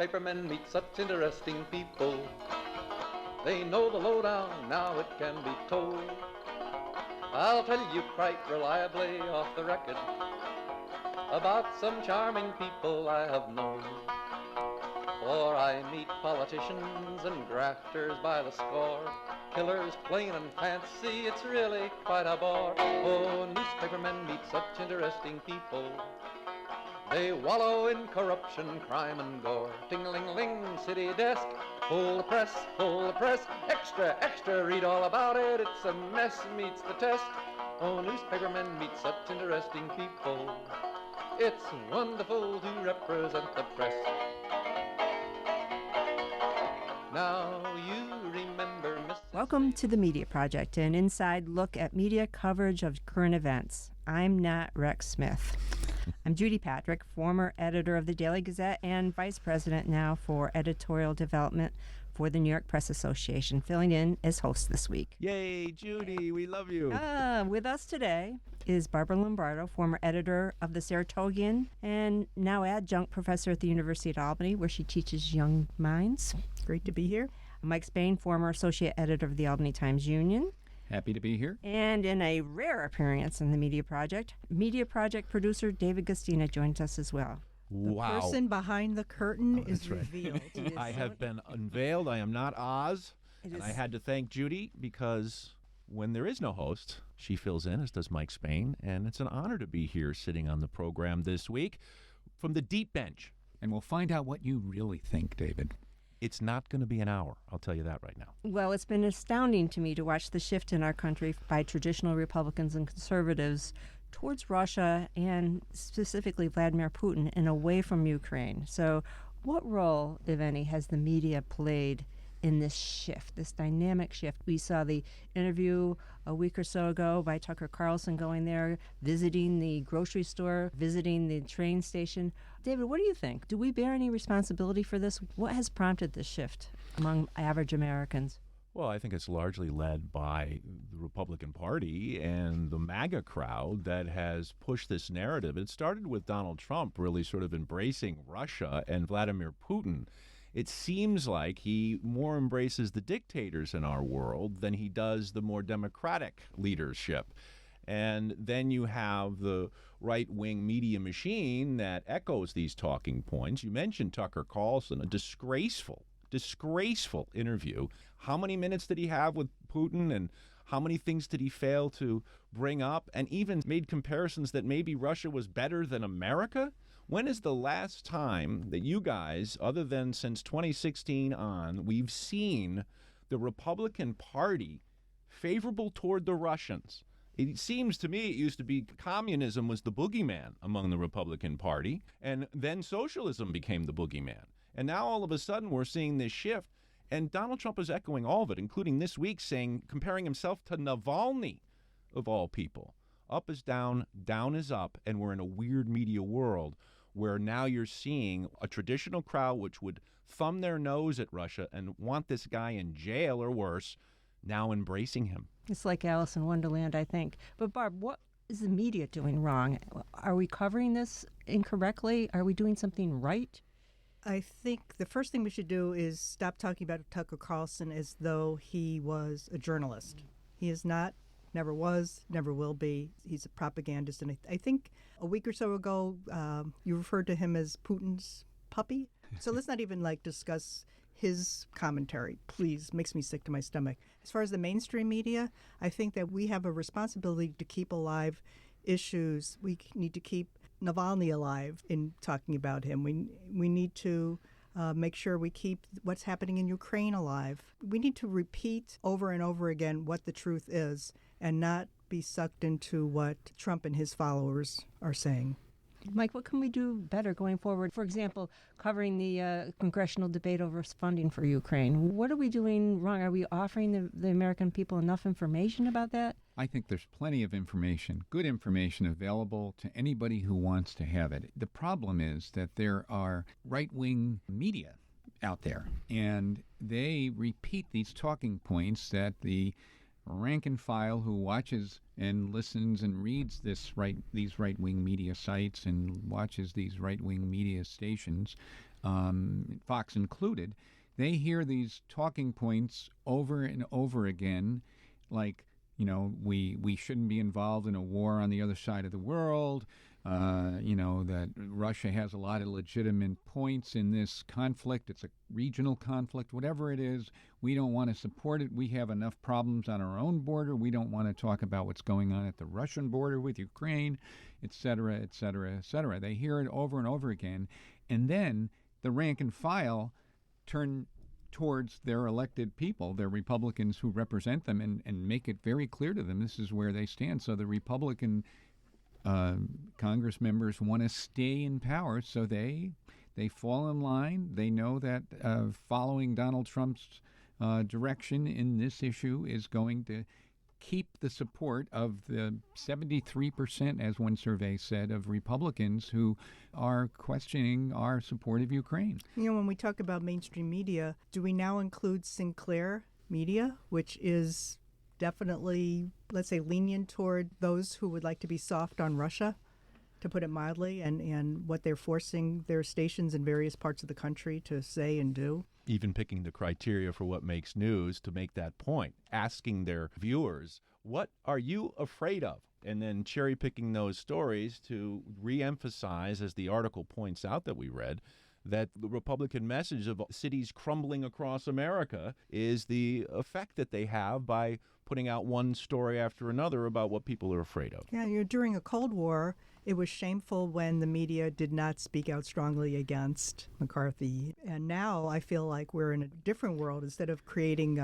newspapermen meet such interesting people. They know the lowdown, now it can be told. I'll tell you quite reliably off the record about some charming people I have known. For I meet politicians and grafters by the score, killers plain and fancy, it's really quite a bore. Oh, newspapermen meet such interesting people. They wallow in corruption, crime and gore. Ting-a-ling-ling, city desk, full the press, extra, extra, read all about it, it's a mess, meets the test. Oh, newspapermen meet such interesting people. It's wonderful to represent the press. Now you remember Mrs. Welcome to the Media Project, an inside look at media coverage of current events. I'm not Rex Smith. I'm Judy Patrick, former editor of the Daily Gazette and vice president now for editorial development for the New York Press Association, filling in as host this week. Yay, Judy, we love you. With us today is Barbara Lombardo, former editor of the Saratogian and now adjunct professor at the University of Albany, where she teaches young minds. Great to be here. Mike Spain, former associate editor of the Albany Times-Union. Happy to be here. And in a rare appearance in the Media Project producer David Gustina joins us as well. The person behind the curtain is revealed. I have been unveiled. I am not Oz. And I had to thank Judy because when there is no host, she fills in, as does Mike Spain. And it's an honor to be here sitting on the program this week from the deep bench. And we'll find out what you really think, David. It's not going to be an hour. I'll tell you that right now. Well, it's been astounding to me to watch the shift in our country by traditional Republicans and conservatives towards Russia and specifically Vladimir Putin and away from Ukraine. So what role, if any, has the media played in this shift, this dynamic shift? We saw the interview a week or so ago by Tucker Carlson going there, visiting the grocery store, visiting the train station. David, what do you think? Do we bear any responsibility for this? What has prompted this shift among average Americans? Well, I think it's largely led by the Republican Party and the MAGA crowd that has pushed this narrative. It started with Donald Trump really sort of embracing Russia and Vladimir Putin. It seems like he more embraces the dictators in our world than he does the more democratic leadership. And then you have the right-wing media machine that echoes these talking points. You mentioned Tucker Carlson, a disgraceful interview. How many minutes did he have with Putin, and how many things did he fail to bring up, and even made comparisons that maybe Russia was better than America? When is the last time that you guys, other than since 2016 on, we've seen the Republican Party favorable toward the Russians? It seems to me it used to be communism was the boogeyman among the Republican Party, and then socialism became the boogeyman. And now all of a sudden we're seeing this shift, and Donald Trump is echoing all of it, including this week comparing himself to Navalny, of all people. Up is down, down is up, and we're in a weird media world where now you're seeing a traditional crowd which would thumb their nose at Russia and want this guy in jail or worse, now embracing him. It's like Alice in Wonderland, I think. But Barb, what is the media doing wrong? Are we covering this incorrectly? Are we doing something right? I think the first thing we should do is stop talking about Tucker Carlson as though he was a journalist. He is not, never was, never will be. He's a propagandist. And I think a week or so ago, you referred to him as Putin's puppy. So let's not even discuss his commentary. Please, makes me sick to my stomach. As far as the mainstream media, I think that we have a responsibility to keep alive issues. We need to keep Navalny alive in talking about him. We need to make sure we keep what's happening in Ukraine alive. We need to repeat over and over again what the truth is and not be sucked into what Trump and his followers are saying. Mike, what can we do better going forward? For example, covering the congressional debate over funding for Ukraine. What are we doing wrong? Are we offering the American people enough information about that? I think there's plenty of information, good information available to anybody who wants to have it. The problem is that there are right-wing media out there, and they repeat these talking points that the rank and file who watches and listens and reads these right-wing media sites and watches these right-wing media stations Fox included, they hear these talking points over and over again, like, we shouldn't be involved in a war on the other side of the world, that Russia has a lot of legitimate points in this conflict. It's a regional conflict, whatever it is. We don't want to support it. We have enough problems on our own border. We don't want to talk about what's going on at the Russian border with Ukraine, et cetera, et cetera, et cetera. They hear it over and over again. And then the rank and file turn towards their elected people, their Republicans who represent them, and make it very clear to them this is where they stand. So the Republican Congress members want to stay in power, so they fall in line. They know that following Donald Trump's direction in this issue is going to keep the support of the 73%, as one survey said, of Republicans who are questioning our support of Ukraine. When we talk about mainstream media, do we now include Sinclair Media, which is definitely, let's say, lenient toward those who would like to be soft on Russia, to put it mildly, and what they're forcing their stations in various parts of the country to say and do? Even picking the criteria for what makes news to make that point, asking their viewers, what are you afraid of? And then cherry picking those stories to reemphasize, as the article points out that we read, that the Republican message of cities crumbling across America is the effect that they have by putting out one story after another about what people are afraid of. Yeah, during a Cold War, it was shameful when the media did not speak out strongly against McCarthy. And now I feel like we're in a different world. Instead of creating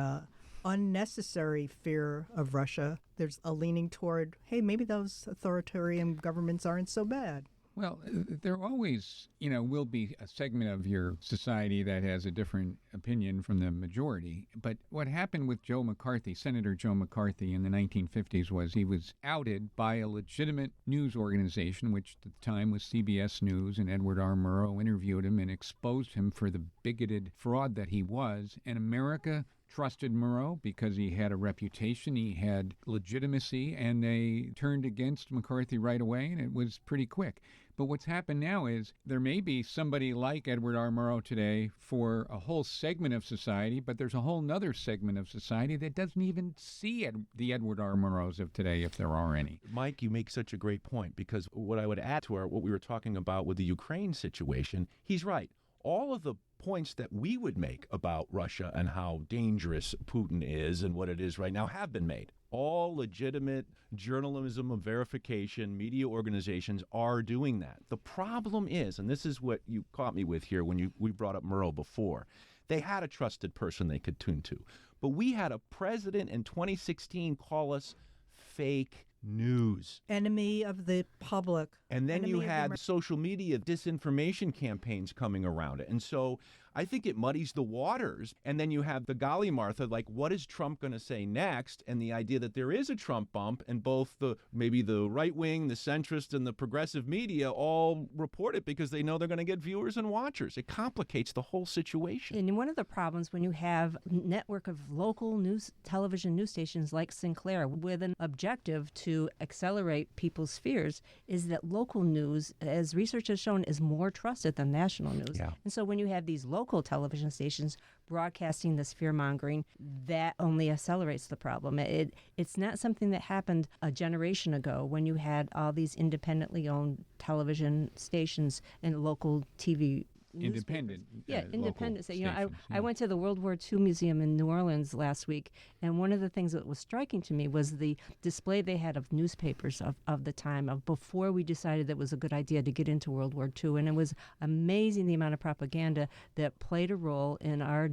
unnecessary fear of Russia, there's a leaning toward, hey, maybe those authoritarian governments aren't so bad. Well, there always, will be a segment of your society that has a different opinion from the majority. But what happened with Joe McCarthy, Senator Joe McCarthy, in the 1950s was he was outed by a legitimate news organization, which at the time was CBS News, and Edward R. Murrow interviewed him and exposed him for the bigoted fraud that he was. And America trusted Murrow because he had a reputation, he had legitimacy, and they turned against McCarthy right away, and it was pretty quick. But what's happened now is there may be somebody like Edward R. Murrow today for a whole segment of society, but there's a whole nother segment of society that doesn't even see the Edward R. Murrows of today, if there are any. Mike, you make such a great point, because what I would add to what we were talking about with the Ukraine situation, he's right. All of the points that we would make about Russia and how dangerous Putin is and what it is right now have been made. All legitimate journalism of verification, media organizations are doing that. The problem is, and this is what you caught me with here when we brought up Murrow before, they had a trusted person they could tune to. But we had a president in 2016 call us fake news. Enemy of the public. And then you had social media disinformation campaigns coming around it. And so I think it muddies the waters. And then you have the golly Martha, like, what is Trump going to say next? And the idea that there is a Trump bump, and both maybe the right wing, the centrist, and the progressive media all report it because they know they're going to get viewers and watchers. It complicates the whole situation. And one of the problems when you have a network of local television news stations like Sinclair with an objective to accelerate people's fears is that local news, as research has shown, is more trusted than national news. Yeah. And so when you have these local television stations broadcasting this fear-mongering, that only accelerates the problem. It's not something that happened a generation ago when you had all these independently owned television stations and local TV independent. Independent. Stations, I went to the World War II Museum in New Orleans last week, and one of the things that was striking to me was the display they had of newspapers of the time, of before we decided that it was a good idea to get into World War II. And it was amazing the amount of propaganda that played a role in our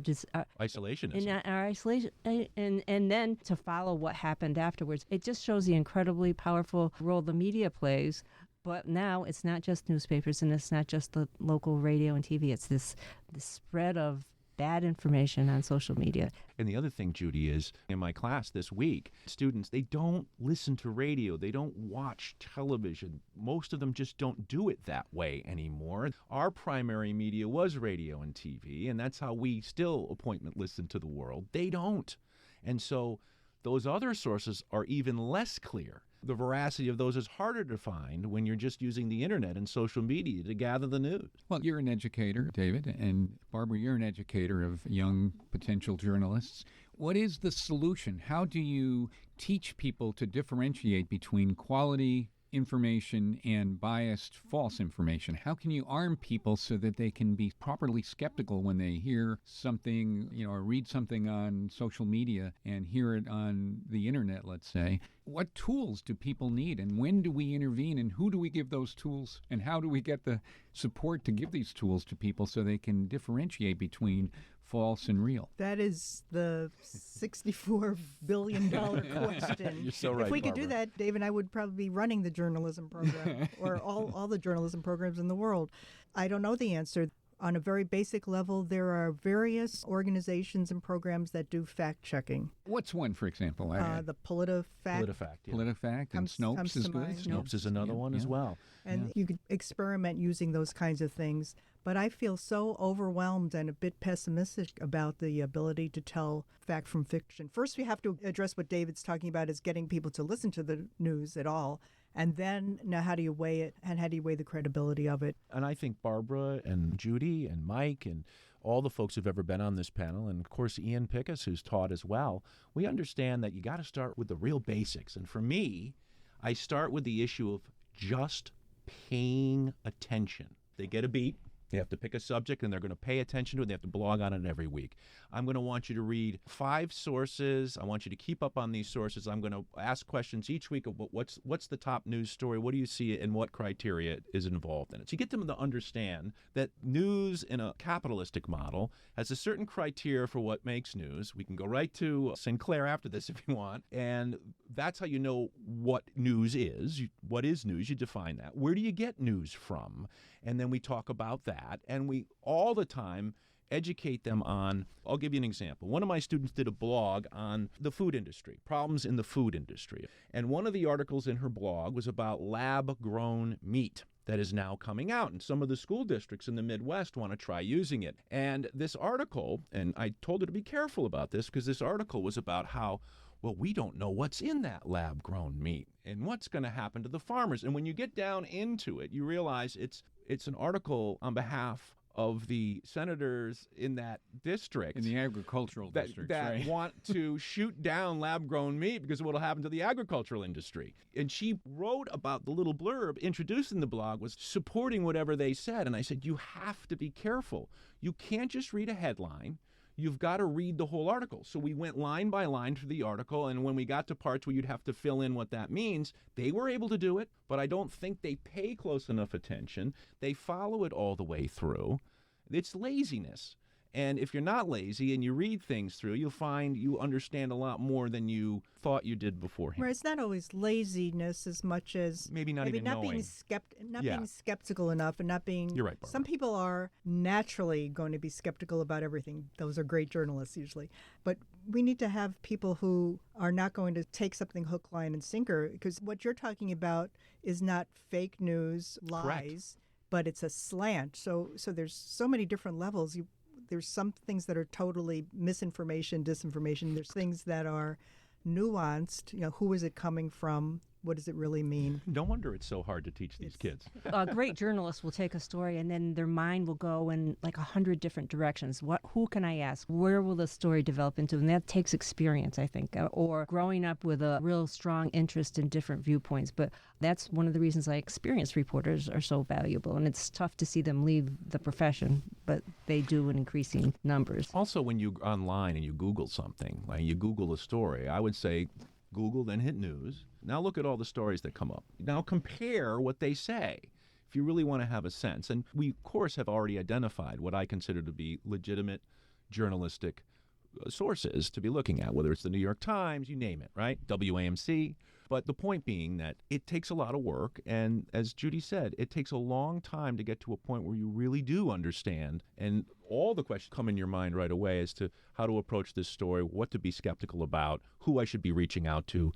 isolationism. In our isolation, and then to follow what happened afterwards. It just shows the incredibly powerful role the media plays. But now it's not just newspapers and it's not just the local radio and TV. It's this spread of bad information on social media. And the other thing, Judy, is in my class this week, students, they don't listen to radio. They don't watch television. Most of them just don't do it that way anymore. Our primary media was radio and TV, and that's how we still appointment listen to the world. They don't. And so those other sources are even less clear. the veracity of those is harder to find when you're just using the internet and social media to gather the news. Well, you're an educator, David, and Barbara, you're an educator of young potential journalists. What is the solution? How do you teach people to differentiate between quality information and biased false information? How can you arm people so that they can be properly skeptical when they hear something, or read something on social media and hear it on the internet, let's say? What tools do people need, and when do we intervene, and who do we give those tools, and how do we get the support to give these tools to people so they can differentiate between false and real? That is the $64 billion question. You're so right, If we could do Barbara. that, Dave and I would probably be running the journalism program or all the journalism programs in the world. I don't know the answer. On a very basic level, there are various organizations and programs that do fact-checking. What's one, for example? The PolitiFact. PolitiFact. Yeah. PolitiFact and Comes Snopes to is good. mind. Snopes is another one as well. And you could experiment using those kinds of things. But I feel so overwhelmed and a bit pessimistic about the ability to tell fact from fiction. First, we have to address what David's talking about, is getting people to listen to the news at all. And then, now how do you weigh it, and how do you weigh the credibility of it? And I think Barbara and Judy and Mike and all the folks who've ever been on this panel, and of course Ian Pickus, who's taught as well, we understand that you got to start with the real basics. And for me, I start with the issue of just paying attention. They get a beat. They have to pick a subject, and they're going to pay attention to it. They have to blog on it every week. I'm going to want you to read 5 sources. I want you to keep up on these sources. I'm going to ask questions each week of what's the top news story, what do you see, and what criteria is involved in it. So you get them to understand that news in a capitalistic model has a certain criteria for what makes news. We can go right to Sinclair after this if you want, and that's how you know what news is. What is news? You define that. Where do you get news from? And then we talk about that, and we all the time educate them on, I'll give you an example. One of my students did a blog on the food industry, problems in the food industry. And one of the articles in her blog was about lab-grown meat that is now coming out. And some of the school districts in the Midwest want to try using it. And this article, and I told her to be careful about this, because this article was about how, well, we don't know what's in that lab-grown meat and what's going to happen to the farmers. And when you get down into it, you realize it's an article on behalf of the senators in that district. In the agricultural districts, that right? want to shoot down lab-grown meat because of what will happen to the agricultural industry. And she wrote about the little blurb introducing the blog was supporting whatever they said. And I said, you have to be careful. You can't just read a headline. You've got to read the whole article. So we went line by line through the article, and when we got to parts where you'd have to fill in what that means, they were able to do it, but I don't think they pay close enough attention. They follow it all the way through. It's laziness. And if you're not lazy and you read things through, you'll find you understand a lot more than you thought you did beforehand. Where it's not always laziness as much as Maybe not even not knowing. being skeptical enough, and not being. You're right, Barbara. Some people are naturally going to be skeptical about everything. Those are great journalists usually, but we need to have people who are not going to take something hook, line, and sinker, because what you're talking about is not fake news, lies, Correct. but it's a slant. So there's so many different levels. There's some things that are totally misinformation, disinformation. There's things that are nuanced. Who is it coming from? What does it really mean? No wonder it's so hard to teach these kids. Great journalists will take a story and then their mind will go in like 100 different directions. Who can I ask? Where will the story develop into? And that takes experience, I think, or growing up with a real strong interest in different viewpoints. But that's one of the reasons experienced reporters are so valuable. And it's tough to see them leave the profession, but they do in increasing numbers. Also, when you online and you Google something, like you Google a story, I would say Google, then hit news. Now look at all the stories that come up. Now compare what they say if you really want to have a sense. And we, of course, have already identified what I consider to be legitimate journalistic sources to be looking at, whether it's the New York Times, you name it, right? WAMC. But the point being that it takes a lot of work, and as Judy said, it takes a long time to get to a point where you really do understand, and all the questions come in your mind right away as to how to approach this story, what to be skeptical about, who I should be reaching out to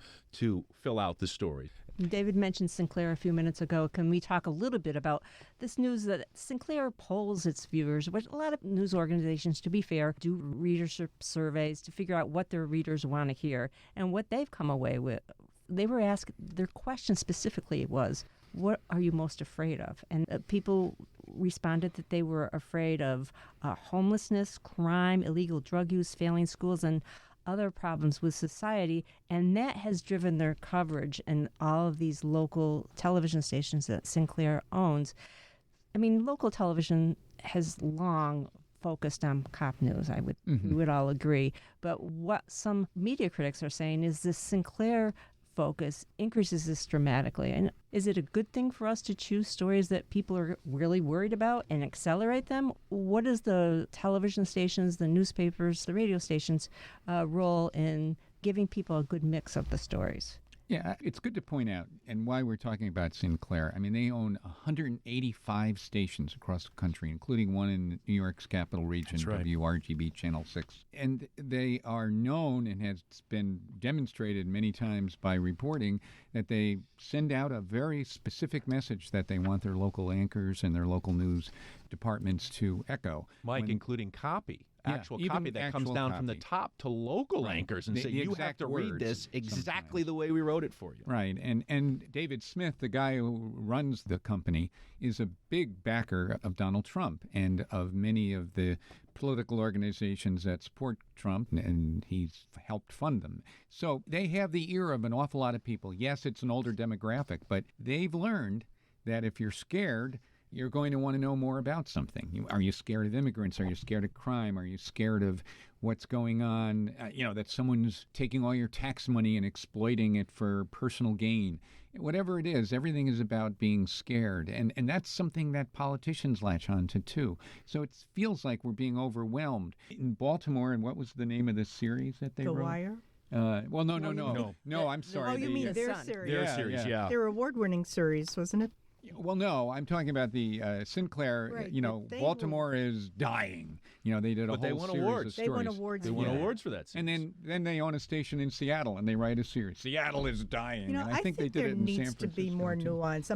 fill out the story. David mentioned Sinclair a few minutes ago. Can we talk a little bit about this news that Sinclair polls its viewers, which a lot of news organizations, to be fair, do readership surveys to figure out what their readers want to hear, and what they've come away with they were asked, their question specifically was, what are you most afraid of? And people responded that they were afraid of homelessness, crime, illegal drug use, failing schools, and other problems with society. And that has driven their coverage in all of these local television stations that Sinclair owns. I mean, local television has long focused on cop news. We would all agree. But what some media critics are saying is this Sinclair focus increases this dramatically. And is it a good thing for us to choose stories that people are really worried about and accelerate them? What is the television stations, the newspapers, the radio stations' role in giving people a good mix of the stories? Yeah, it's good to point out, and why we're talking about Sinclair. I mean, they own 185 stations across the country, including one in New York's capital region, That's right. WRGB Channel 6. And they are known, and has been demonstrated many times by reporting, that they send out a very specific message that they want their local anchors and their local news departments to echo. Mike, including copy. Actual even copy that comes actual down from the copy. top to local anchors and The say, you have exact to read words this exactly sometimes. the way we wrote it for you. Right. And David Smith, the guy who runs the company, is a big backer of Donald Trump and of many of the political organizations that support Trump, and he's helped fund them. So they have the ear of an awful lot of people. Yes, it's an older demographic, but they've learned that if you're scared, you're going to want to know more about something. Are you scared of immigrants? Are you scared of crime? Are you scared of what's going on? That someone's taking all your tax money and exploiting it for personal gain. Whatever it is, everything is about being scared. And that's something that politicians latch on to, too. So it feels like we're being overwhelmed. In Baltimore, and what was the name of this series that they The wrote? Wire? Well, no, I'm sorry. Oh, you mean The their Sun. series? Their series, yeah. Their award-winning series, wasn't it? Well, no, I'm talking about the Sinclair. Right, but they Baltimore is dying. They did a But they whole won series awards. of They stories. won awards. They won for that. awards for that series. And then they own a station in Seattle, and they write a series. Seattle is dying. And I think they did there it in needs San to be Francisco, more too. nuance.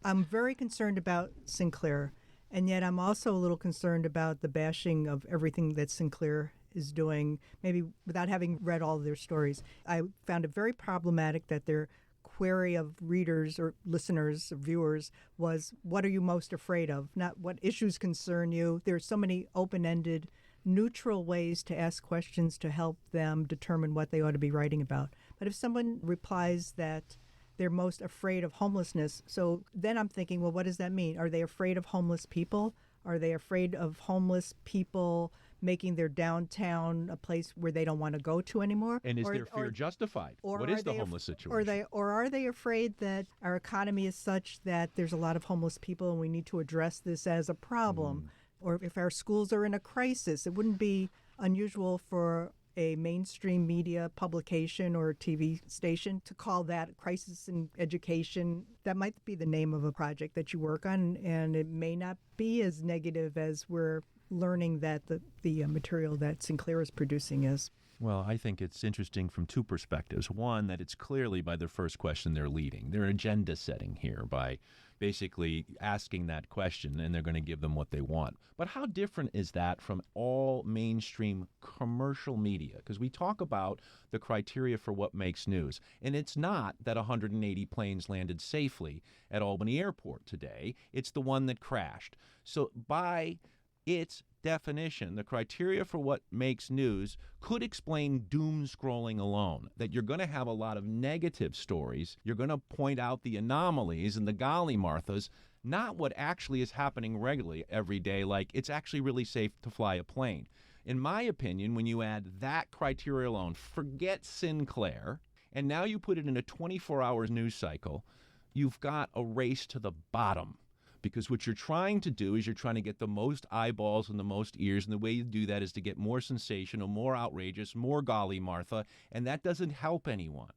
I'm very concerned about Sinclair, and yet I'm also a little concerned about the bashing of everything that Sinclair is doing, maybe without having read all of their stories. I found it very problematic that their query of readers or listeners or viewers was, what are you most afraid of? Not what issues concern you. There's so many open-ended, neutral ways to ask questions to help them determine what they ought to be writing about. But if someone replies that they're most afraid of homelessness, so then I'm thinking, well, what does that mean? Are they afraid of homeless people? Are they afraid of homeless people making their downtown a place where they don't want to go to anymore? And is their fear justified? What is the homeless situation? Or are they afraid that our economy is such that there's a lot of homeless people and we need to address this as a problem? Or if our schools are in a crisis, it wouldn't be unusual for a mainstream media publication or TV station to call that crisis in education. That might be the name of a project that you work on, and it may not be as negative as we're learning that the material that Sinclair is producing is. Well, I think it's interesting from two perspectives. One, that it's clearly by their first question they're leading. They're agenda setting here by basically asking that question, and they're going to give them what they want. But how different is that from all mainstream commercial media? Because we talk about the criteria for what makes news, and it's not that 180 planes landed safely at Albany Airport today. It's the one that crashed. So by its definition, the criteria for what makes news could explain doom scrolling alone, that you're going to have a lot of negative stories. You're going to point out the anomalies and the golly Marthas, not what actually is happening regularly every day, like it's actually really safe to fly a plane. In my opinion, when you add that criteria alone, forget Sinclair, and now you put it in a 24-hour news cycle, you've got a race to the bottom. Because what you're trying to do is you're trying to get the most eyeballs and the most ears, and the way you do that is to get more sensational, more outrageous, more golly Martha, and that doesn't help anyone.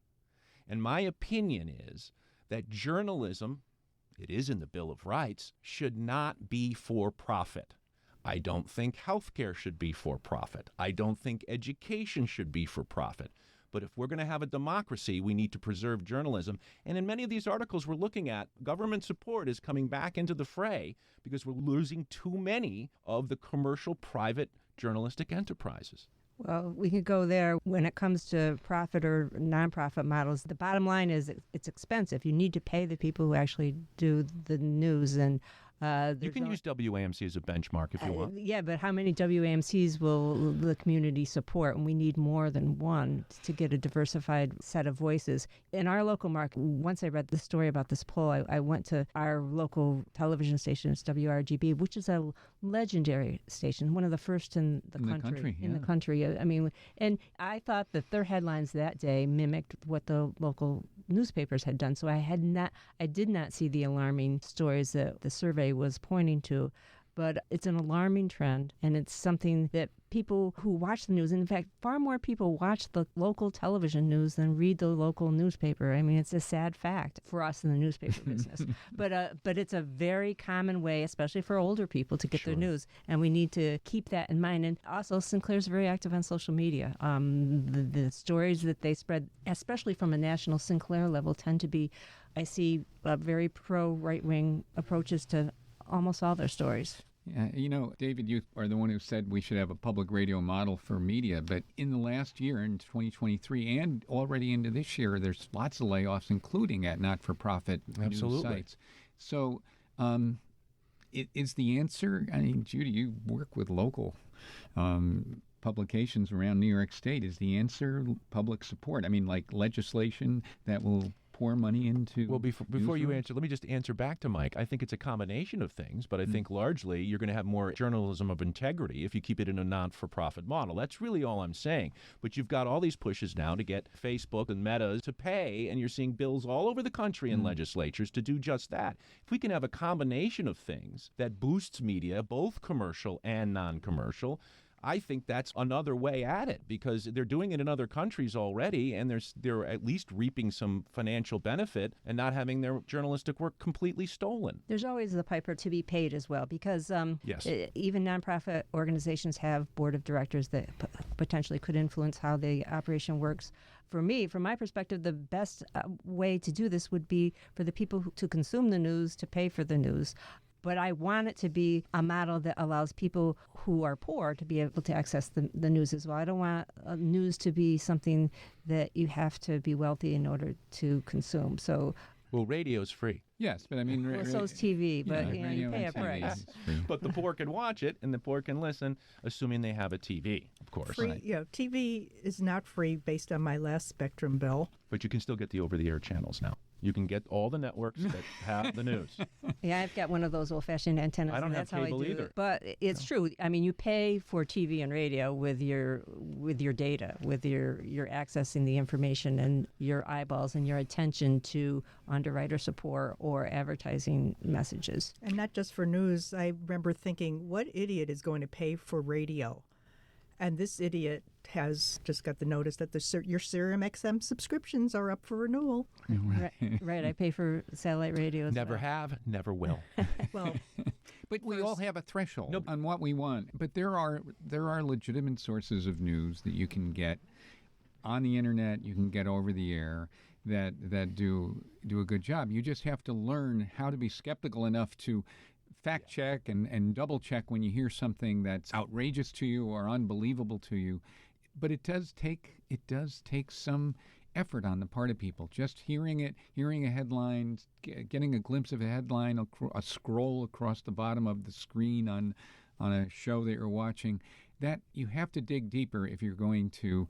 And my opinion is that journalism, it is in the Bill of Rights, should not be for profit. I don't think healthcare should be for profit. I don't think education should be for profit. But if we're going to have a democracy, we need to preserve journalism. And in many of these articles we're looking at, government support is coming back into the fray because we're losing too many of the commercial private journalistic enterprises. Well, we could go there. When it comes to profit or nonprofit models, the bottom line is it's expensive. You need to pay the people who actually do the news. And You can use WAMC as a benchmark if you want. yeah, but how many WAMCs will the community support? And we need more than one to get a diversified set of voices. In our local market, once I read the story about this poll, I went to our local television station, it's WRGB, which is a legendary station, one of the first in the country. In the country. I mean, and I thought that their headlines that day mimicked what the local newspapers had done. So I did not see the alarming stories that the survey was pointing to. But it's an alarming trend, and it's something that people who watch the news, and in fact, far more people watch the local television news than read the local newspaper. I mean, it's a sad fact for us in the newspaper business. But it's a very common way, especially for older people, to get their news, and we need to keep that in mind. And also, Sinclair's very active on social media. The stories that they spread, especially from a national Sinclair level, tend to be, I see, very pro-right-wing approaches to almost all their stories. Yeah, you know, David, you are the one who said we should have a public radio model for media, but in the last year, in 2023, and already into this year, there's lots of layoffs, including at not-for-profit news sites. So is the answer, I mean, Judy, you work with local publications around New York State. Is the answer public support? I mean, like legislation that will pour money into. Well, before you answer, let me just answer back to Mike. I think it's a combination of things, but I think largely you're going to have more journalism of integrity if you keep it in a non-for-profit model. That's really all I'm saying. But you've got all these pushes now to get Facebook and Meta to pay, and you're seeing bills all over the country in legislatures to do just that. If we can have a combination of things that boosts media, both commercial and non-commercial, I think that's another way at it, because they're doing it in other countries already, and they're at least reaping some financial benefit and not having their journalistic work completely stolen. There's always the piper to be paid as well, because even nonprofit organizations have board of directors that potentially could influence how the operation works. For me, from my perspective, the best way to do this would be for the people to consume the news to pay for the news. But I want it to be a model that allows people who are poor to be able to access the news as well. I don't want news to be something that you have to be wealthy in order to consume. So, well, radio's free. Yes, but I mean, well, so is TV, but you pay a price. But the poor can watch it, and the poor can listen, assuming they have a TV, of course. Free, TV is not free based on my last Spectrum bill. But you can still get the over-the-air channels now. You can get all the networks that have the news. Yeah, I've got one of those old-fashioned antennas. I don't have that's how cable I do either. It. But it's true. I mean, you pay for TV and radio with your data, with your accessing the information and your eyeballs and your attention to underwriter support or advertising messages. And not just for news. I remember thinking, what idiot is going to pay for radio? And this idiot has just got the notice that your Serum XM subscriptions are up for renewal. Right. I pay for satellite radio. Never have, never will. Well, but we all have a threshold on what we want. But there are legitimate sources of news that you can get on the internet, you can get over the air that do a good job. You just have to learn how to be skeptical enough to fact check and double check when you hear something that's outrageous to you or unbelievable to you. But it does take some effort on the part of people. Just hearing a headline, getting a glimpse of a headline, a scroll across the bottom of the screen on a show that you're watching, that you have to dig deeper if you're going to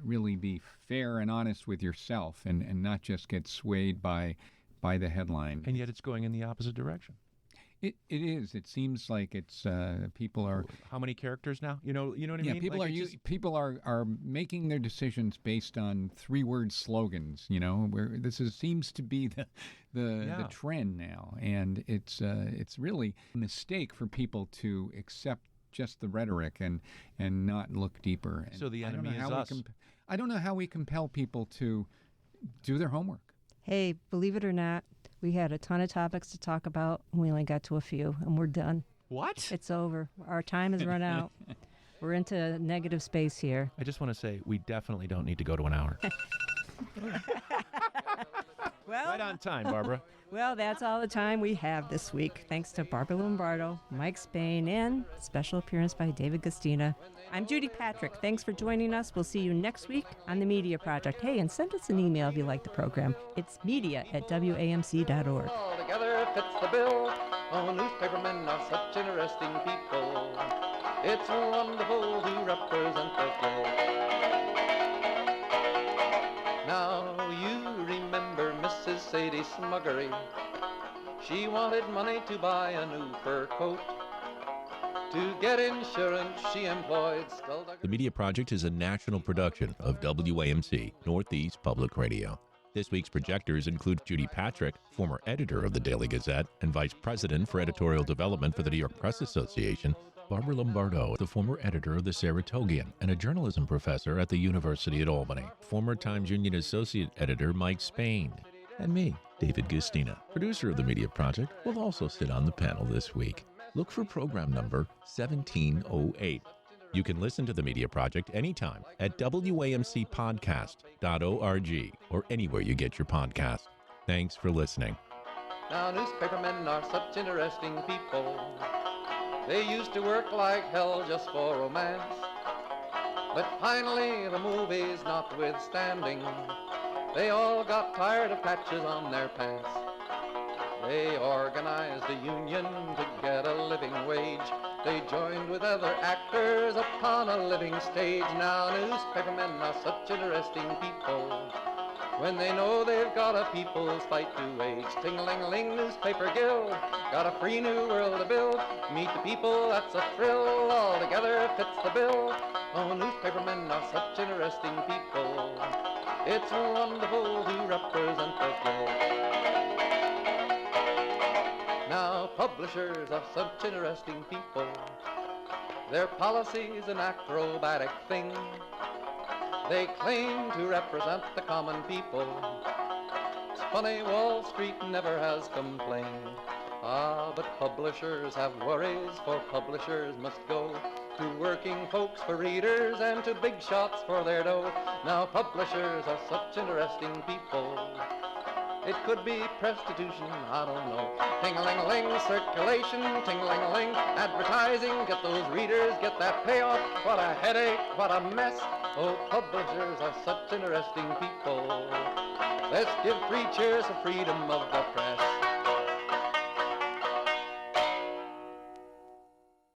really be fair and honest with yourself and not just get swayed by the headline. And yet it's going in the opposite direction. It is. It seems like it's people are. How many characters now? You know what I mean? Yeah, people are making their decisions based on 3-word slogans. You know, where seems to be the trend now, and it's really a mistake for people to accept just the rhetoric and not look deeper. And so the enemy is us. I don't know how we compel people to do their homework. Hey, believe it or not, we had a ton of topics to talk about. We only got to a few, and we're done. What? It's over. Our time has run out. We're into negative space here. I just want to say we definitely don't need to go to an hour. Well, Right on time, Barbara. Well, that's all the time we have this week. Thanks to Barbara Lombardo, Mike Spain, and special appearance by David Gustina. I'm Judy Patrick. Thanks for joining us. We'll see you next week on The Media Project. Hey, and send us an email if you like the program. It's media@wamc.org. All together fits the bill. Oh, newspapermen are such interesting people. It's wonderful to represent the guild. Now you remember Mrs. Sadie Smuggery. She wanted money to buy a new fur coat. To get insurance, she employed skullduggery. The Media Project is a national production of WAMC, Northeast Public Radio. This week's projectors include Judy Patrick, former editor of the Daily Gazette and vice president for editorial development for the New York Press Association, Barbara Lombardo, the former editor of the Saratogian and a journalism professor at the University at Albany, former Times Union associate editor Mike Spain, and me, David Gustina, producer of the Media Project, will also sit on the panel this week. Look for program number 1708. You can listen to the Media Project anytime at wamcpodcast.org or anywhere you get your podcast. Thanks for listening. Now newspapermen are such interesting people. They used to work like hell just for romance. But finally, the movies notwithstanding, they all got tired of patches on their pants. They organized a union to get a living wage. They joined with other actors upon a living stage. Now newspapermen are such interesting people. When they know they've got a people's fight to wage. Ting-a-ling-a-ling, newspaper guild, got a free new world to build. Meet the people, that's a thrill, all together fits the bill. Oh, newspapermen are such interesting people. It's wonderful to represent the guild. Now publishers are such interesting people. Their policy's an acrobatic thing. They claim to represent the common people. It's funny, Wall Street never has complained. Ah, but publishers have worries, for publishers must go to working folks for readers and to big shots for their dough. Now publishers are such interesting people. It could be prostitution, I don't know. Ting-a-ling-a-ling, circulation, ting-a-ling-a-ling, advertising, get those readers, get that payoff. What a headache, what a mess. Oh, publishers are such interesting people. Let's give 3 cheers for freedom of the press.